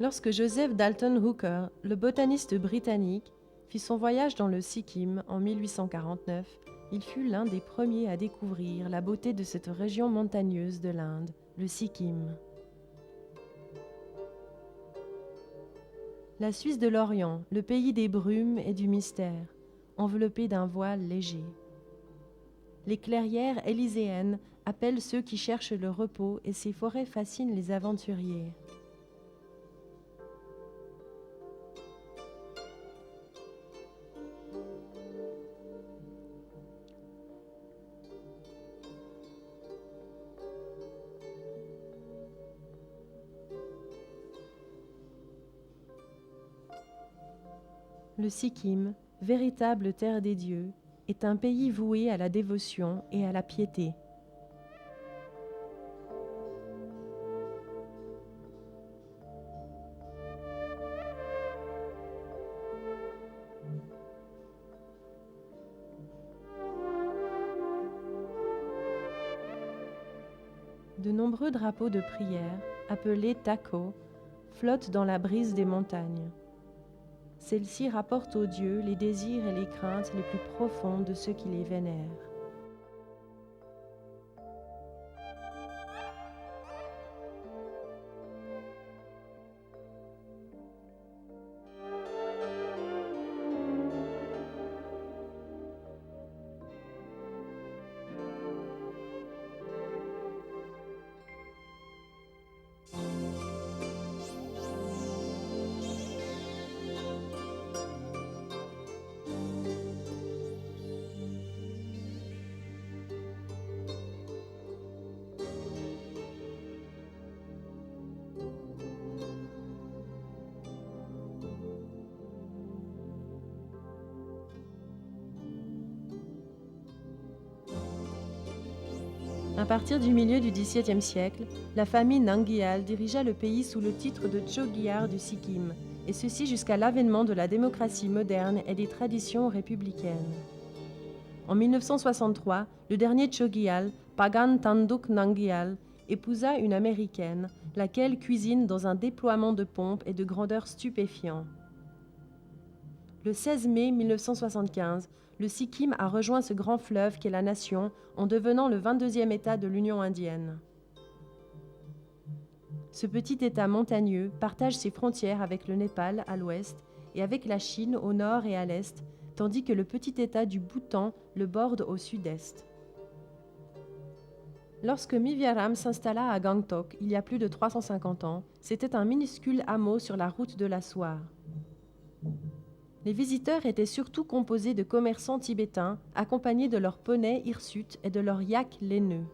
Lorsque Joseph Dalton Hooker, le botaniste britannique, fit son voyage dans le Sikkim en 1849, il fut l'un des premiers à découvrir la beauté de cette région montagneuse de l'Inde, le Sikkim. La Suisse de l'Orient, le pays des brumes et du mystère, enveloppé d'un voile léger. Les clairières élyséennes appellent ceux qui cherchent le repos et ces forêts fascinent les aventuriers. Le Sikkim, véritable terre des dieux, est un pays voué à la dévotion et à la piété. De nombreux drapeaux de prière, appelés tako, flottent dans la brise des montagnes. Celles-ci rapportent aux dieux les désirs et les craintes les plus profondes de ceux qui les vénèrent. À partir du milieu du XVIIe siècle, la famille Nangyal dirigea le pays sous le titre de Chogyar du Sikkim, et ceci jusqu'à l'avènement de la démocratie moderne et des traditions républicaines. En 1963, le dernier Chogyal, Pagan Tanduk Nangyal, épousa une américaine, laquelle cuisine dans un déploiement de pompe et de grandeur stupéfiant. Le 16 mai 1975, le Sikkim a rejoint ce grand fleuve qu'est la nation en devenant le 22e État de l'Union indienne. Ce petit État montagneux partage ses frontières avec le Népal à l'ouest et avec la Chine au nord et à l'est, tandis que le petit État du Bhoutan le borde au sud-est. Lorsque Miviaram s'installa à Gangtok il y a plus de 350 ans, c'était un minuscule hameau sur la route de la soie. Les visiteurs étaient surtout composés de commerçants tibétains, accompagnés de leurs poneys hirsutes et de leurs yaks laineux.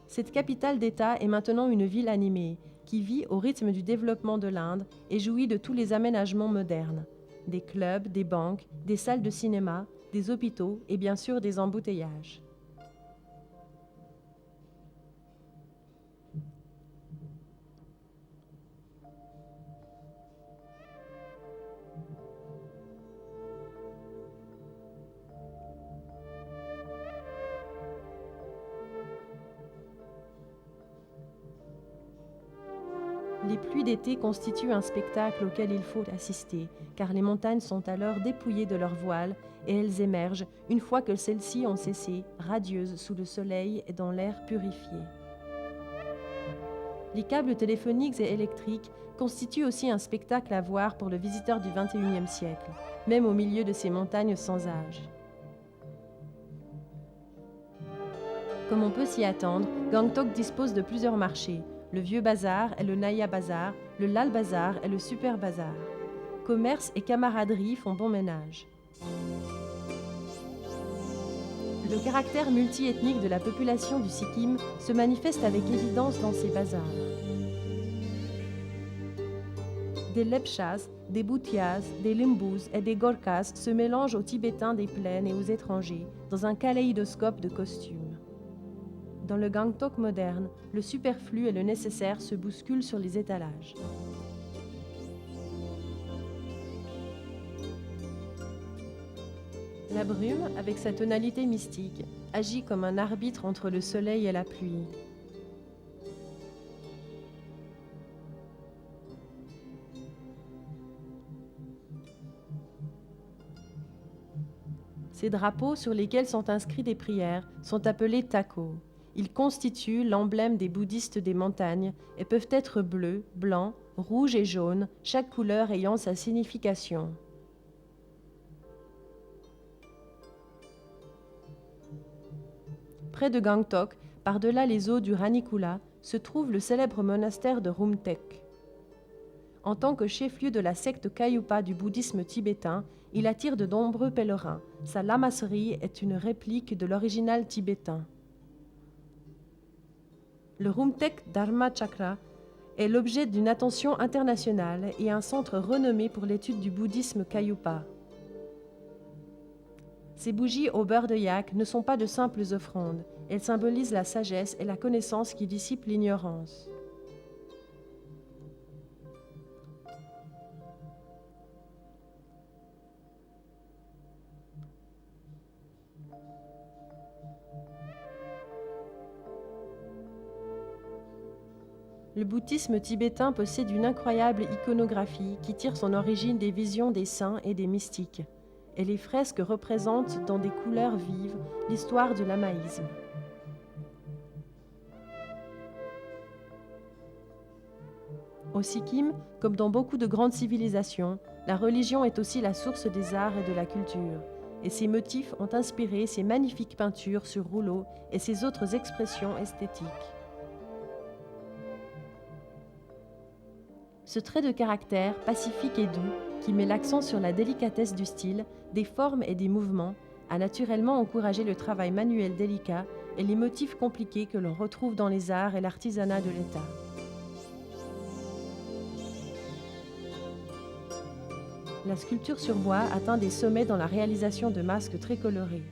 Cette capitale d'État est maintenant une ville animée, qui vit au rythme du développement de l'Inde et jouit de tous les aménagements modernes. Des clubs, des banques, des salles de cinéma, des hôpitaux et bien sûr des embouteillages. Les pluies d'été constituent un spectacle auquel il faut assister, car les montagnes sont alors dépouillées de leurs voiles et elles émergent, une fois que celles-ci ont cessé, radieuses sous le soleil et dans l'air purifié. Les câbles téléphoniques et électriques constituent aussi un spectacle à voir pour le visiteur du XXIe siècle, même au milieu de ces montagnes sans âge. Comme on peut s'y attendre, Gangtok dispose de plusieurs marchés, le Vieux Bazar et le Naya Bazar, le Lal Bazar et le Super Bazar. Commerce et camaraderie font bon ménage. Le caractère multiethnique de la population du Sikkim se manifeste avec évidence dans ces bazars. Des Lepchas, des Bhutias, des Limbus et des Gorkhas se mélangent aux Tibétains des plaines et aux étrangers dans un kaléidoscope de costumes. Dans le Gangtok moderne, le superflu et le nécessaire se bousculent sur les étalages. La brume, avec sa tonalité mystique, agit comme un arbitre entre le soleil et la pluie. Ces drapeaux, sur lesquels sont inscrits des prières, sont appelés tako. Ils constituent l'emblème des bouddhistes des montagnes et peuvent être bleus, blancs, rouges et jaunes, chaque couleur ayant sa signification. Près de Gangtok, par-delà les eaux du Ranikula, se trouve le célèbre monastère de Rumtek. En tant que chef-lieu de la secte Kayupa du bouddhisme tibétain, il attire de nombreux pèlerins. Sa lamasserie est une réplique de l'original tibétain. Le Rumtek Dharma Chakra est l'objet d'une attention internationale et un centre renommé pour l'étude du bouddhisme Kayupa. Ces bougies au beurre de yak ne sont pas de simples offrandes. Elles symbolisent la sagesse et la connaissance qui dissipent l'ignorance. Le bouddhisme tibétain possède une incroyable iconographie qui tire son origine des visions des saints et des mystiques. Et les fresques représentent dans des couleurs vives l'histoire de l'amaïsme. Au Sikkim, comme dans beaucoup de grandes civilisations, la religion est aussi la source des arts et de la culture. Et ces motifs ont inspiré ces magnifiques peintures sur rouleau et ces autres expressions esthétiques. Ce trait de caractère pacifique et doux, qui met l'accent sur la délicatesse du style, des formes et des mouvements, a naturellement encouragé le travail manuel délicat et les motifs compliqués que l'on retrouve dans les arts et l'artisanat de l'État. La sculpture sur bois atteint des sommets dans la réalisation de masques très colorés.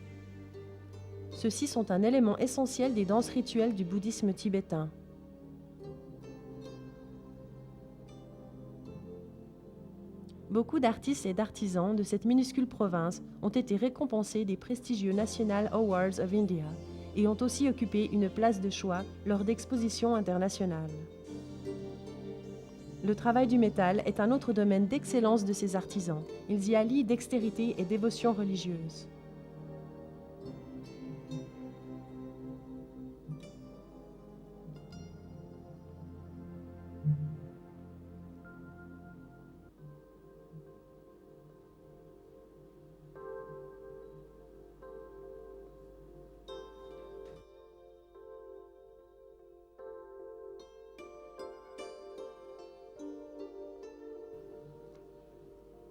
Ceux-ci sont un élément essentiel des danses rituelles du bouddhisme tibétain. Beaucoup d'artistes et d'artisans de cette minuscule province ont été récompensés des prestigieux National Awards of India et ont aussi occupé une place de choix lors d'expositions internationales. Le travail du métal est un autre domaine d'excellence de ces artisans. Ils y allient dextérité et dévotion religieuse.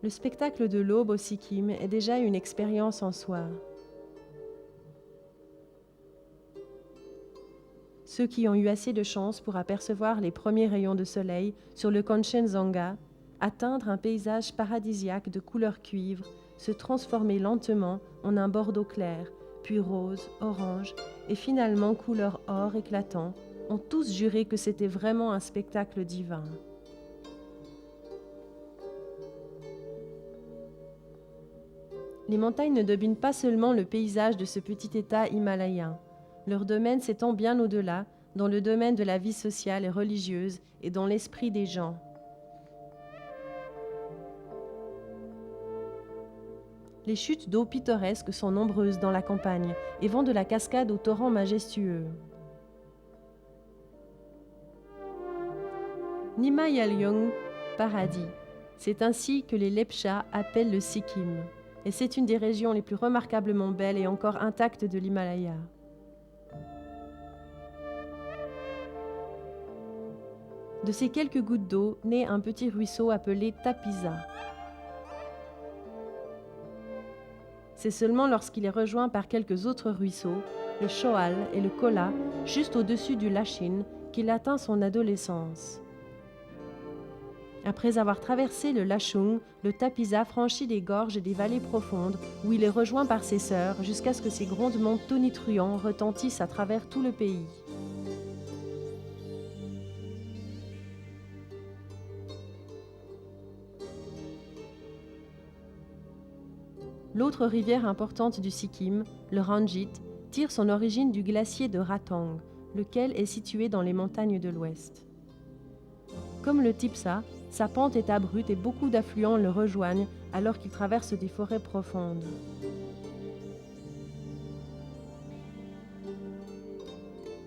Le spectacle de l'aube au Sikkim est déjà une expérience en soi. Ceux qui ont eu assez de chance pour apercevoir les premiers rayons de soleil sur le Kanchenjunga, atteindre un paysage paradisiaque de couleur cuivre, se transformer lentement en un bordeaux clair, puis rose, orange et finalement couleur or éclatant, ont tous juré que c'était vraiment un spectacle divin. Les montagnes ne dominent pas seulement le paysage de ce petit État himalayen. Leur domaine s'étend bien au-delà, dans le domaine de la vie sociale et religieuse et dans l'esprit des gens. Les chutes d'eau pittoresques sont nombreuses dans la campagne et vont de la cascade au torrent majestueux. Nimayalyong, paradis. C'est ainsi que les Lepchas appellent le Sikkim. Et c'est une des régions les plus remarquablement belles et encore intactes de l'Himalaya. De ces quelques gouttes d'eau naît un petit ruisseau appelé Tapisa. C'est seulement lorsqu'il est rejoint par quelques autres ruisseaux, le Shoal et le Kola, juste au-dessus du Lachin, qu'il atteint son adolescence. Après avoir traversé le Lachung, le Tapisa franchit des gorges et des vallées profondes où il est rejoint par ses sœurs jusqu'à ce que ses grondements tonitruants retentissent à travers tout le pays. L'autre rivière importante du Sikkim, le Ranjit, tire son origine du glacier de Ratang, lequel est situé dans les montagnes de l'Ouest. Comme le Tipsa, sa pente est abrupte et beaucoup d'affluents le rejoignent alors qu'il traverse des forêts profondes.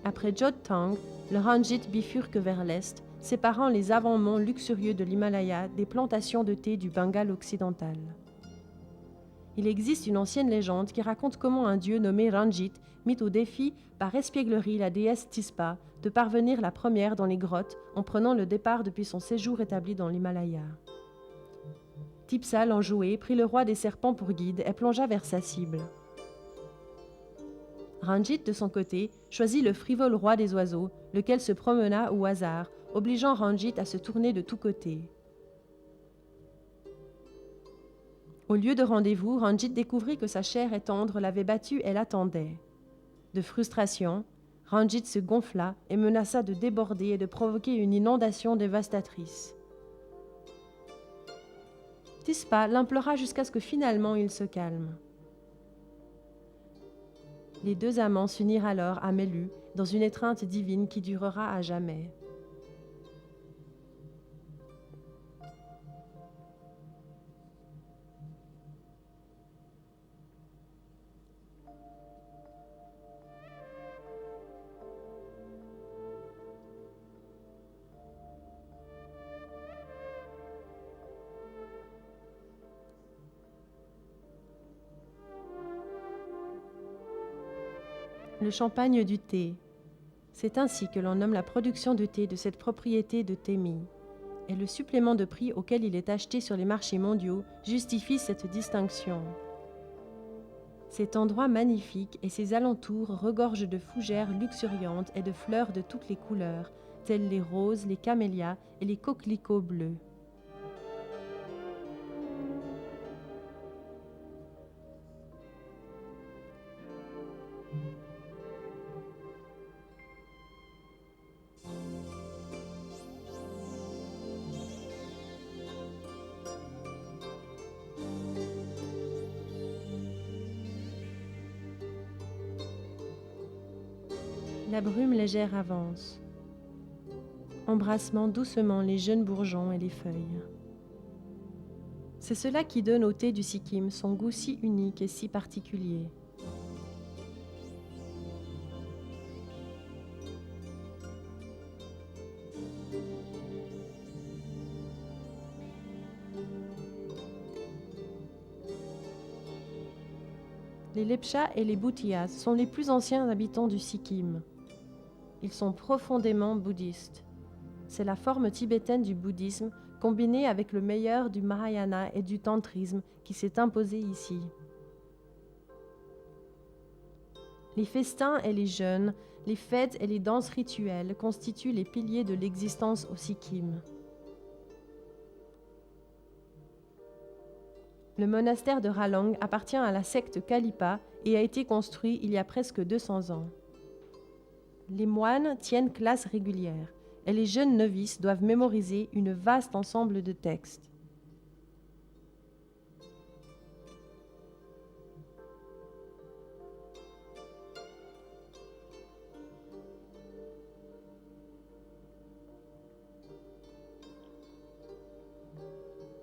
Après Jodhpur, le Ranjit bifurque vers l'est, séparant les avant-monts luxurieux de l'Himalaya des plantations de thé du Bengale occidental. Il existe une ancienne légende qui raconte comment un dieu nommé Ranjit mit au défi par espièglerie la déesse Tispa de parvenir la première dans les grottes en prenant le départ depuis son séjour établi dans l'Himalaya. Tipsa, l'enjoué, prit le roi des serpents pour guide et plongea vers sa cible. Ranjit, de son côté, choisit le frivole roi des oiseaux, lequel se promena au hasard, obligeant Ranjit à se tourner de tous côtés. Au lieu de rendez-vous, Ranjit découvrit que sa chair et tendre l'avait battu et l'attendait. De frustration, Ranjit se gonfla et menaça de déborder et de provoquer une inondation dévastatrice. Tispa l'implora jusqu'à ce que finalement il se calme. Les deux amants s'unirent alors à Melu dans une étreinte divine qui durera à jamais. Le champagne du thé. C'est ainsi que l'on nomme la production de thé de cette propriété de Temi. Et le supplément de prix auquel il est acheté sur les marchés mondiaux justifie cette distinction. Cet endroit magnifique et ses alentours regorgent de fougères luxuriantes et de fleurs de toutes les couleurs, telles les roses, les camélias et les coquelicots bleus. La brume légère avance, embrassement doucement les jeunes bourgeons et les feuilles. C'est cela qui donne au thé du Sikkim son goût si unique et si particulier. Les Lepchas et les Bhutias sont les plus anciens habitants du Sikkim. Ils sont profondément bouddhistes. C'est la forme tibétaine du bouddhisme combinée avec le meilleur du Mahayana et du tantrisme qui s'est imposé ici. Les festins et les jeûnes, les fêtes et les danses rituelles constituent les piliers de l'existence au Sikkim. Le monastère de Ralang appartient à la secte Kalipa et a été construit il y a presque 200 ans. Les moines tiennent classe régulière et les jeunes novices doivent mémoriser une vaste ensemble de textes.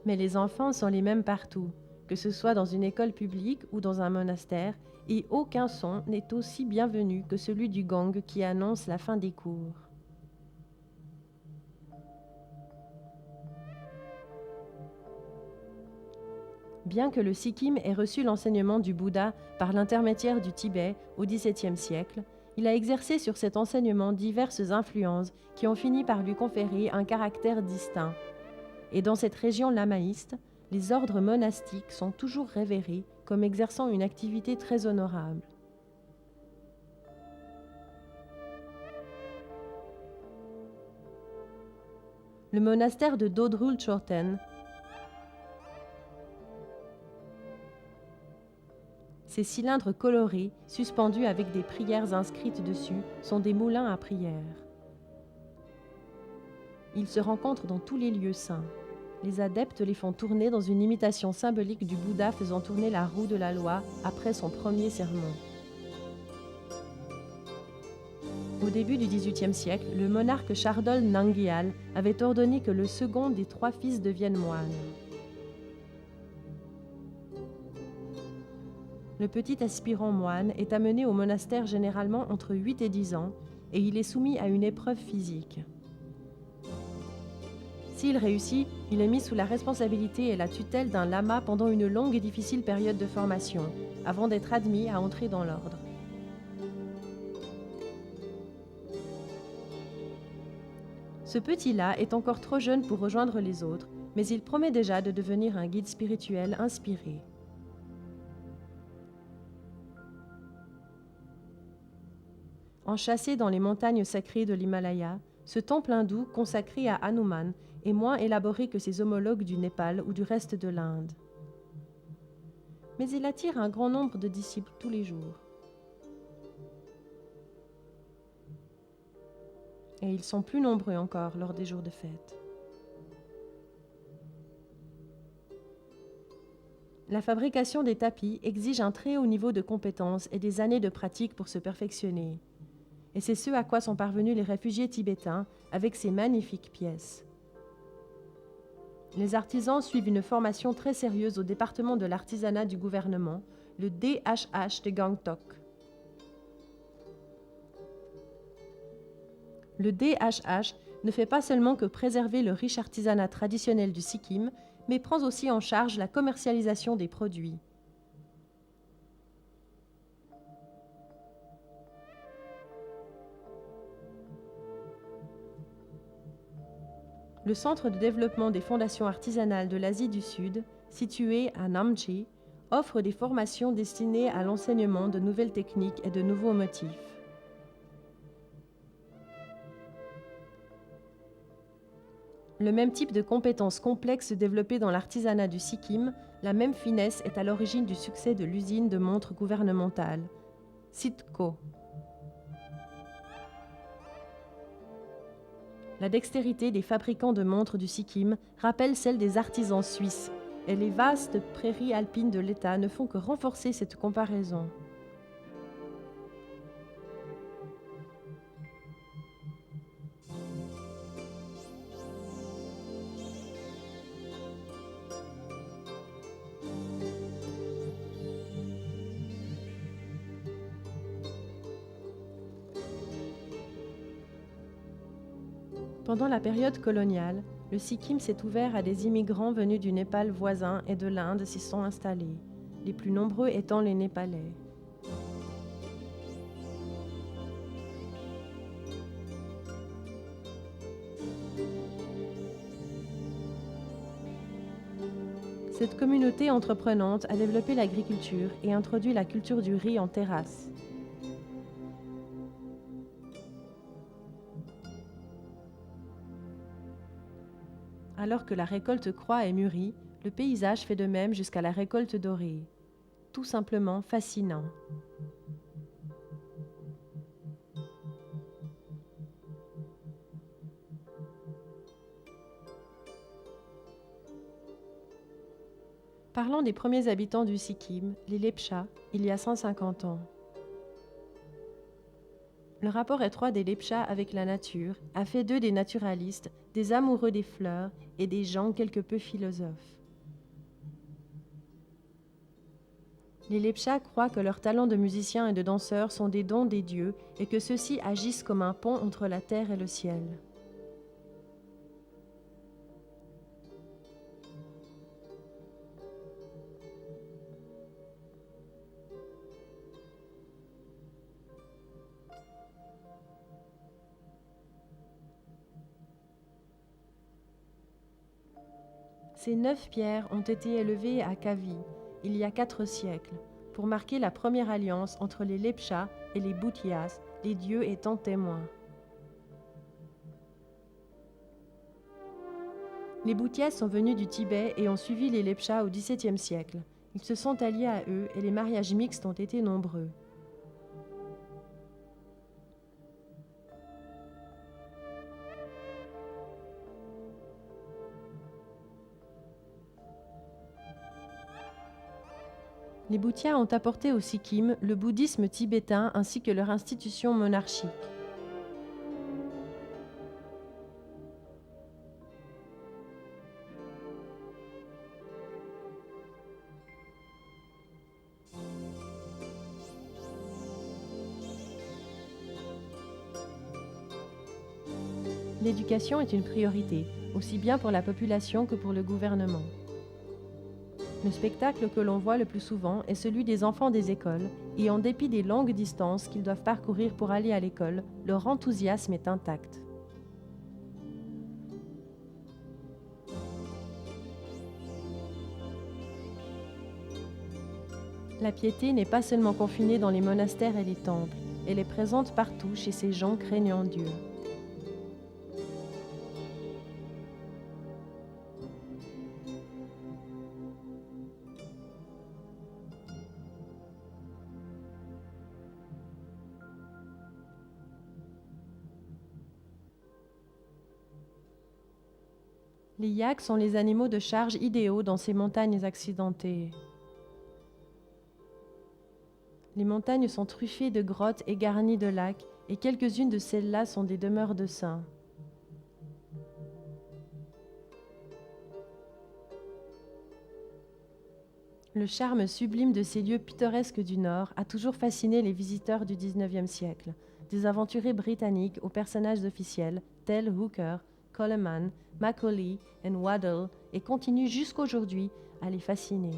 Mais les enfants sont les mêmes partout, que ce soit dans une école publique ou dans un monastère, et aucun son n'est aussi bienvenu que celui du gong qui annonce la fin des cours. Bien que le Sikkim ait reçu l'enseignement du Bouddha par l'intermédiaire du Tibet au XVIIe siècle, il a exercé sur cet enseignement diverses influences qui ont fini par lui conférer un caractère distinct. Et dans cette région lamaïste, les ordres monastiques sont toujours révérés comme exerçant une activité très honorable. Le monastère de Dodrul Chorten, ces cylindres colorés, suspendus avec des prières inscrites dessus, sont des moulins à prières. Ils se rencontrent dans tous les lieux saints. Les adeptes les font tourner dans une imitation symbolique du Bouddha faisant tourner la roue de la loi après son premier sermon. Au début du XVIIIe siècle, le monarque Shardol Nangyal avait ordonné que le second des 3 fils devienne moine. Le petit aspirant moine est amené au monastère généralement entre 8 et 10 ans et il est soumis à une épreuve physique. S'il réussit, il est mis sous la responsabilité et la tutelle d'un lama pendant une longue et difficile période de formation, avant d'être admis à entrer dans l'ordre. Ce petit-là est encore trop jeune pour rejoindre les autres, mais il promet déjà de devenir un guide spirituel inspiré. Enchâssé dans les montagnes sacrées de l'Himalaya, ce temple hindou consacré à Hanuman est moins élaboré que ses homologues du Népal ou du reste de l'Inde. Mais il attire un grand nombre de disciples tous les jours. Et ils sont plus nombreux encore lors des jours de fête. La fabrication des tapis exige un très haut niveau de compétence et des années de pratique pour se perfectionner. Et c'est ce à quoi sont parvenus les réfugiés tibétains avec ces magnifiques pièces. Les artisans suivent une formation très sérieuse au département de l'artisanat du gouvernement, le DHH de Gangtok. Le DHH ne fait pas seulement que préserver le riche artisanat traditionnel du Sikkim, mais prend aussi en charge la commercialisation des produits. Le centre de développement des fondations artisanales de l'Asie du Sud, situé à Namche, offre des formations destinées à l'enseignement de nouvelles techniques et de nouveaux motifs. Le même type de compétences complexes développées dans l'artisanat du Sikkim, la même finesse est à l'origine du succès de l'usine de montres gouvernementale, Sitco. La dextérité des fabricants de montres du Sikkim rappelle celle des artisans suisses, et les vastes prairies alpines de l'État ne font que renforcer cette comparaison. Pendant la période coloniale, le Sikkim s'est ouvert à des immigrants venus du Népal voisin et de l'Inde s'y sont installés, les plus nombreux étant les Népalais. Cette communauté entreprenante a développé l'agriculture et introduit la culture du riz en terrasse. Alors que la récolte croît et mûrit, le paysage fait de même jusqu'à la récolte dorée. Tout simplement fascinant. Parlons des premiers habitants du Sikkim, les Lepchas, il y a 150 ans. Le rapport étroit des Lepchas avec la nature a fait d'eux des naturalistes, des amoureux des fleurs et des gens quelque peu philosophes. Les Lepchas croient que leurs talents de musiciens et de danseurs sont des dons des dieux et que ceux-ci agissent comme un pont entre la terre et le ciel. Ces 9 pierres ont été élevées à Kavi, il y a 4 siècles, pour marquer la première alliance entre les Lepchas et les Bhutias, les dieux étant témoins. Les Bhutias sont venus du Tibet et ont suivi les Lepchas au XVIIe siècle. Ils se sont alliés à eux et les mariages mixtes ont été nombreux. Les Bhutias ont apporté au Sikkim le bouddhisme tibétain ainsi que leur institution monarchique. L'éducation est une priorité, aussi bien pour la population que pour le gouvernement. Le spectacle que l'on voit le plus souvent est celui des enfants des écoles, et en dépit des longues distances qu'ils doivent parcourir pour aller à l'école, leur enthousiasme est intact. La piété n'est pas seulement confinée dans les monastères et les temples, elle est présente partout chez ces gens craignant Dieu. Les yaks sont les animaux de charge idéaux dans ces montagnes accidentées. Les montagnes sont truffées de grottes et garnies de lacs, et quelques-unes de celles-là sont des demeures de saints. Le charme sublime de ces lieux pittoresques du Nord a toujours fasciné les visiteurs du XIXe siècle, des aventuriers britanniques aux personnages officiels tels Hooker, Coleman, Macaulay et Waddell, et continue jusqu'aujourd'hui à les fasciner.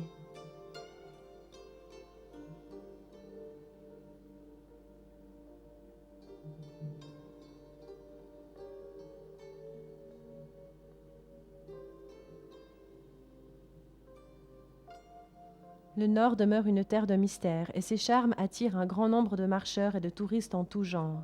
Le Nord demeure une terre de mystère et ses charmes attirent un grand nombre de marcheurs et de touristes en tout genre.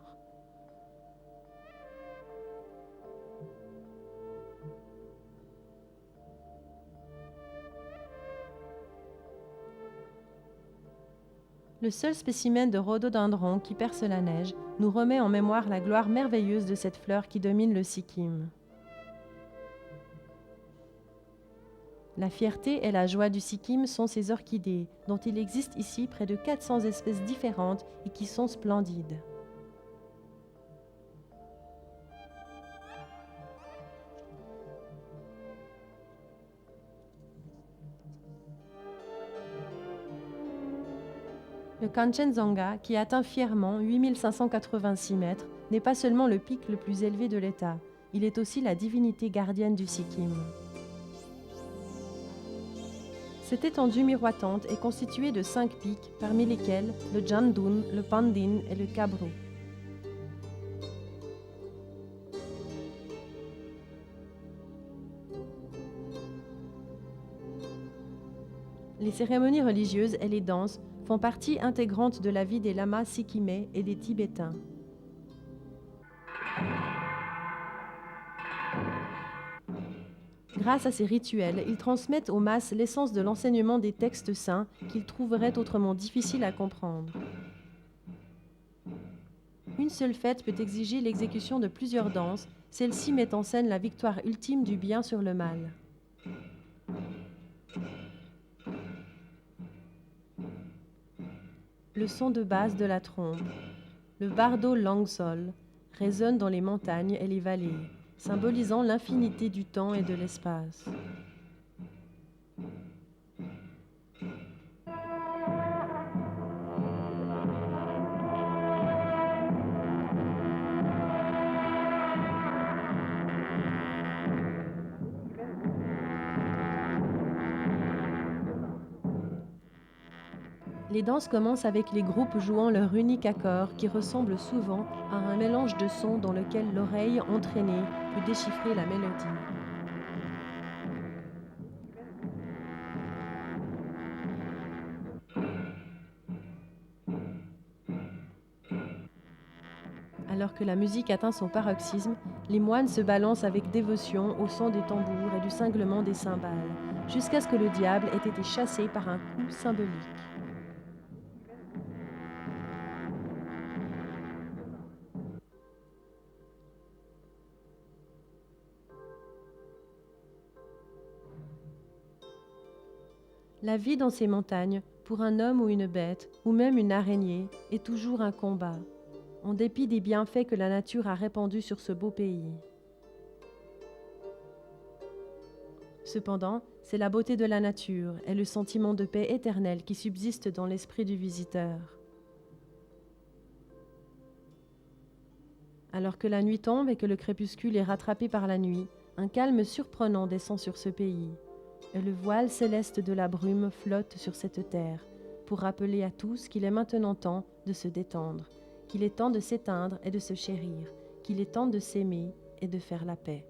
Le seul spécimen de rhododendron qui perce la neige nous remet en mémoire la gloire merveilleuse de cette fleur qui domine le Sikkim. La fierté et la joie du Sikkim sont ces orchidées, dont il existe ici près de 400 espèces différentes et qui sont splendides. Le Kanchenjunga, qui atteint fièrement 8586 mètres, n'est pas seulement le pic le plus élevé de l'État, il est aussi la divinité gardienne du Sikkim. Cette étendue miroitante est constituée de 5 pics, parmi lesquels le Jandun, le Pandin et le Kabru. Les cérémonies religieuses et les danses font partie intégrante de la vie des lamas sikkimais et des Tibétains. Grâce à ces rituels, ils transmettent aux masses l'essence de l'enseignement des textes saints qu'ils trouveraient autrement difficiles à comprendre. Une seule fête peut exiger l'exécution de plusieurs danses, celle-ci met en scène la victoire ultime du bien sur le mal. Le son de base de la trompe, le bardo langsol, résonne dans les montagnes et les vallées, symbolisant l'infinité du temps et de l'espace. Les danses commencent avec les groupes jouant leur unique accord qui ressemble souvent à un mélange de sons dans lequel l'oreille entraînée peut déchiffrer la mélodie. Alors que la musique atteint son paroxysme, les moines se balancent avec dévotion au son des tambours et du cinglement des cymbales, jusqu'à ce que le diable ait été chassé par un coup symbolique. La vie dans ces montagnes, pour un homme ou une bête, ou même une araignée, est toujours un combat, en dépit des bienfaits que la nature a répandus sur ce beau pays. Cependant, c'est la beauté de la nature et le sentiment de paix éternelle qui subsiste dans l'esprit du visiteur. Alors que la nuit tombe et que le crépuscule est rattrapé par la nuit, un calme surprenant descend sur ce pays, et le voile céleste de la brume flotte sur cette terre, pour rappeler à tous qu'il est maintenant temps de se détendre, qu'il est temps de s'éteindre et de se chérir, qu'il est temps de s'aimer et de faire la paix.